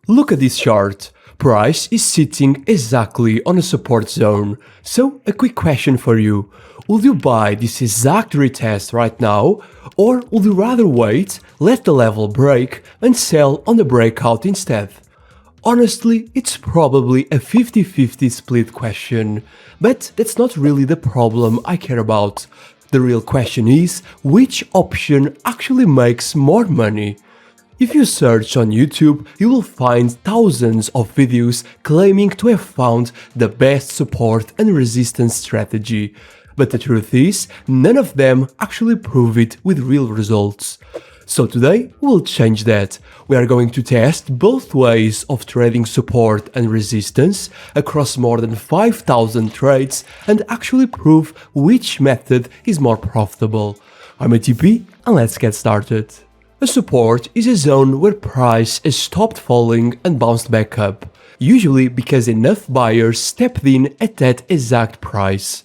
Look at this chart. Price is sitting exactly on a support zone. So a quick question for you. Would you buy this exact retest right now, or would you rather wait, let the level break and sell on the breakout instead? Honestly, it's probably a 50-50 split question, but that's not really the problem I care about. The real question is, which option actually makes more money? If you search on YouTube, you will find thousands of videos claiming to have found the best support and resistance strategy. But the truth is, none of them actually prove it with real results. So today, we'll change that. We are going to test both ways of trading support and resistance across more than 5,000 trades and actually prove which method is more profitable. I'm ATP and let's get started. A support is a zone where price has stopped falling and bounced back up, usually because enough buyers stepped in at that exact price.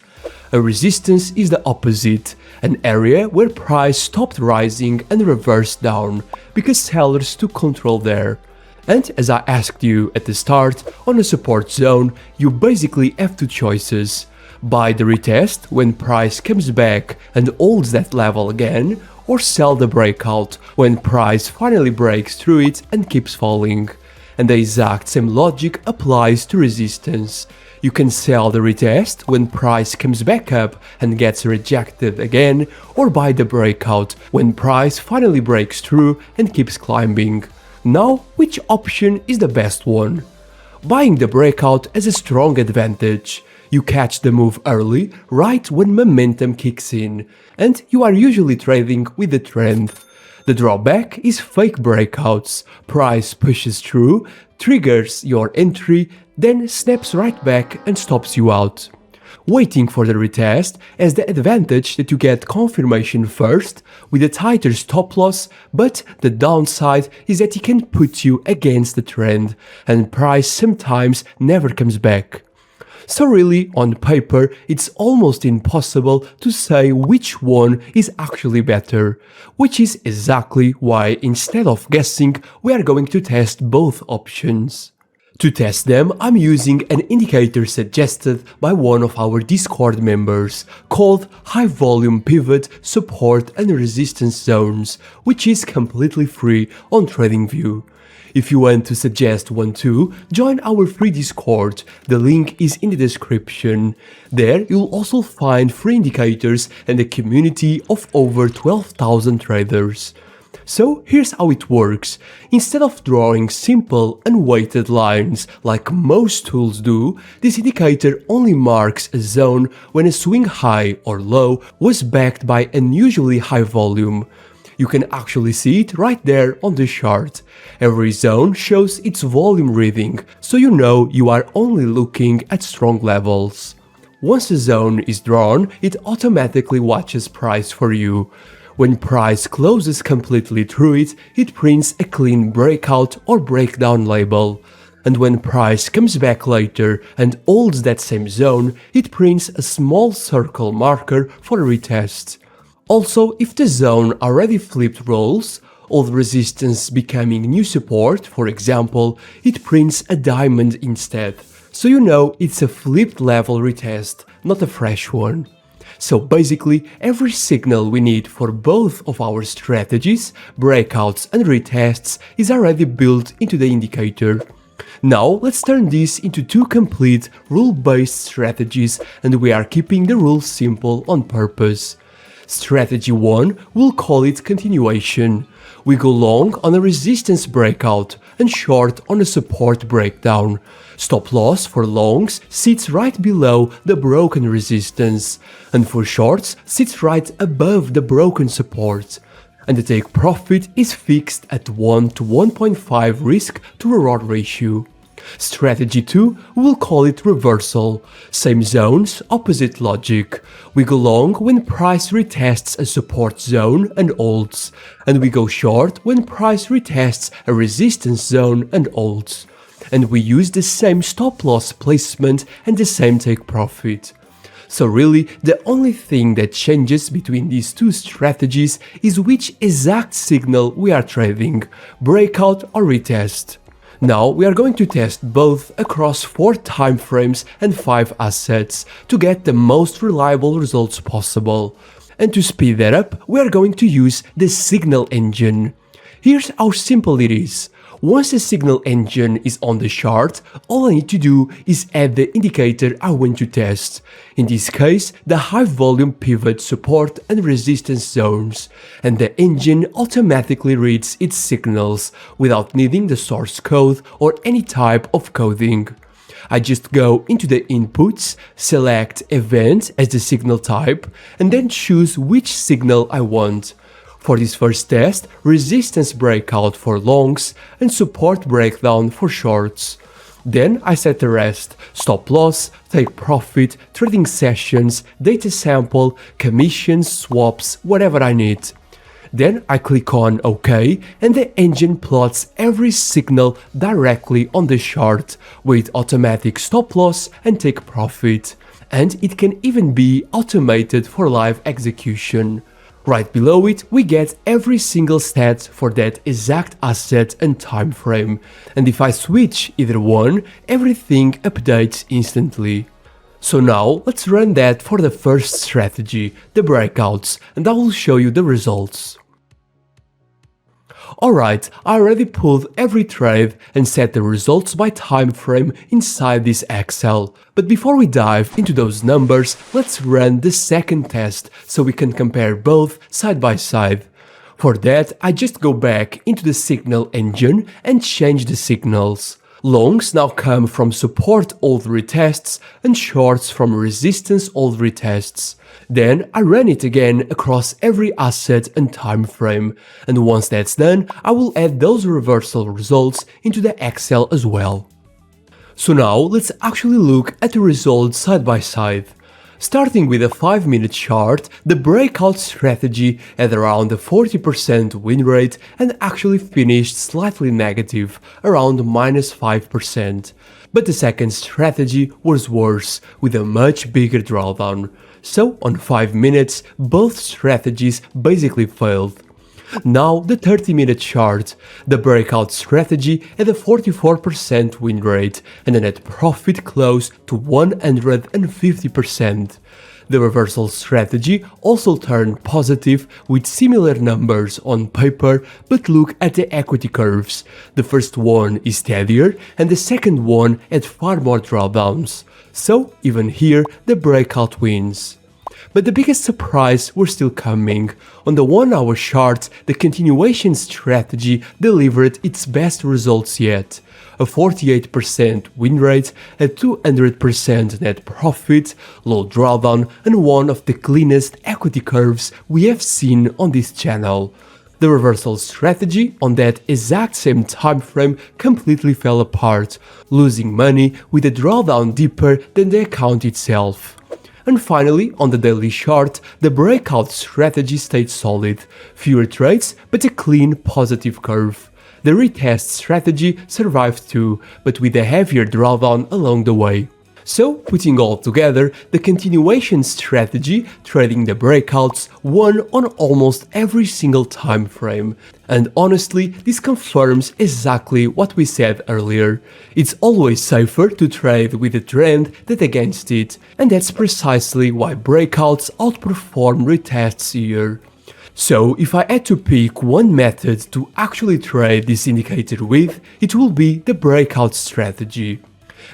A resistance is the opposite, an area where price stopped rising and reversed down because sellers took control there. And as I asked you at the start, on a support zone, you basically have two choices. Buy the retest when price comes back and holds that level again, or sell the breakout when price finally breaks through it and keeps falling. And the exact same logic applies to resistance. You can sell the retest when price comes back up and gets rejected again, or buy the breakout when price finally breaks through and keeps climbing. Now, which option is the best one? Buying the breakout has a strong advantage. You catch the move early, right when momentum kicks in, and you are usually trading with the trend. The drawback is fake breakouts. Price pushes through, triggers your entry, then snaps right back and stops you out. Waiting for the retest has the advantage that you get confirmation first with a tighter stop loss, but the downside is that it can put you against the trend and price sometimes never comes back. So really, on paper, it's almost impossible to say which one is actually better, which is exactly why instead of guessing, we are going to test both options. To test them, I'm using an indicator suggested by one of our Discord members called High Volume Pivot Support and Resistance Zones, which is completely free on TradingView. If you want to suggest one too, join our free Discord, the link is in the description. There you'll also find free indicators and a community of over 12,000 traders. So here's how it works. Instead of drawing simple unweighted lines like most tools do, this indicator only marks a zone when a swing high or low was backed by unusually high volume. You can actually see it right there on the chart. Every zone shows its volume reading, so you know you are only looking at strong levels. Once a zone is drawn, it automatically watches price for you. When price closes completely through it, it prints a clean breakout or breakdown label. And when price comes back later and holds that same zone, it prints a small circle marker for a retest. Also, if the zone already flipped rolls, old resistance becoming new support, for example, it prints a diamond instead. So you know it's a flipped level retest, not a fresh one. So basically, every signal we need for both of our strategies, breakouts and retests, is already built into the indicator. Now let's turn this into two complete rule-based strategies, and we are keeping the rules simple on purpose. Strategy 1, we'll call it continuation. We go long on a resistance breakout and short on a support breakdown. Stop loss for longs sits right below the broken resistance, and for shorts sits right above the broken support. And the take profit is fixed at 1 to 1.5 risk to reward ratio. Strategy 2, we'll call it reversal. Same zones, opposite logic. We go long when price retests a support zone and holds, and we go short when price retests a resistance zone and holds. And we use the same stop loss placement and the same take profit. So really, the only thing that changes between these two strategies is which exact signal we are trading, breakout or retest. Now we are going to test both across 4 time frames and 5 assets to get the most reliable results possible. And to speed that up, we are going to use the signal engine. Here's how simple it is. Once the signal engine is on the chart, all I need to do is add the indicator I want to test. In this case, the high volume pivot support and resistance zones, and the engine automatically reads its signals without needing the source code or any type of coding. I just go into the inputs, select event as the signal type, and then choose which signal I want. For this first test, resistance breakout for longs and support breakdown for shorts. Then I set the rest: stop loss, take profit, trading sessions, data sample, commissions, swaps, whatever I need. Then I click on OK and the engine plots every signal directly on the chart with automatic stop loss and take profit. And it can even be automated for live execution. Right below it, we get every single stat for that exact asset and time frame, and if I switch either one, everything updates instantly. So now let's run that for the first strategy, the breakouts, and I will show you the results. Alright, I already pulled every trade and set the results by time frame inside this Excel. But before we dive into those numbers, let's run the second test so we can compare both side by side. For that, I just go back into the signal engine and change the signals. Longs now come from support old retests and shorts from resistance old retests. Then I run it again across every asset and time frame, and once that's done, I will add those reversal results into the Excel as well. So now let's actually look at the results side by side. Starting with a 5-minute chart, the breakout strategy had around a 40% win rate and actually finished slightly negative, around -5%. But the second strategy was worse, with a much bigger drawdown. So on 5 minutes, both strategies basically failed. Now the 30-minute chart. The breakout strategy had a 44% win rate and a net profit close to 150%. The reversal strategy also turned positive with similar numbers on paper, but look at the equity curves. The first one is steadier and the second one had far more drawdowns. So even here the breakout wins. But the biggest surprise were still coming. On the 1-hour chart, the continuation strategy delivered its best results yet. A 48% win rate, a 200% net profit, low drawdown, and one of the cleanest equity curves we have seen on this channel. The reversal strategy on that exact same time frame completely fell apart, losing money with a drawdown deeper than the account itself. And finally, on the daily chart, the breakout strategy stayed solid, fewer trades but a clean positive curve. The retest strategy survived too, but with a heavier drawdown along the way. So, putting all together, the continuation strategy, trading the breakouts, won on almost every single time frame. And honestly, this confirms exactly what we said earlier. It's always safer to trade with a trend than against it, and that's precisely why breakouts outperform retests here. So, if I had to pick one method to actually trade this indicator with, it will be the breakout strategy.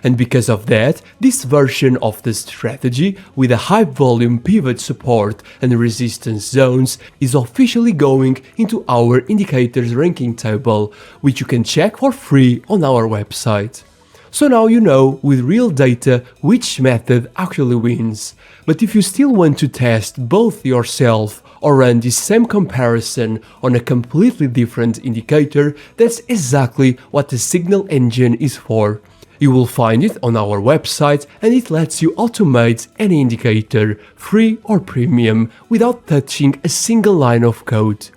And because of that, this version of the strategy with a high volume pivot support and resistance zones is officially going into our indicators ranking table, which you can check for free on our website. So now you know with real data which method actually wins. But if you still want to test both yourself or run the same comparison on a completely different indicator, that's exactly what the signal engine is for. You will find it on our website and it lets you automate any indicator, free or premium, without touching a single line of code.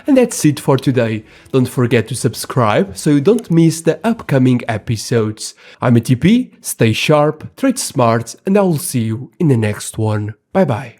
And that's it for today. Don't forget to subscribe so you don't miss the upcoming episodes. I'm ATP, stay sharp, trade smart, and I will see you in the next one. Bye bye.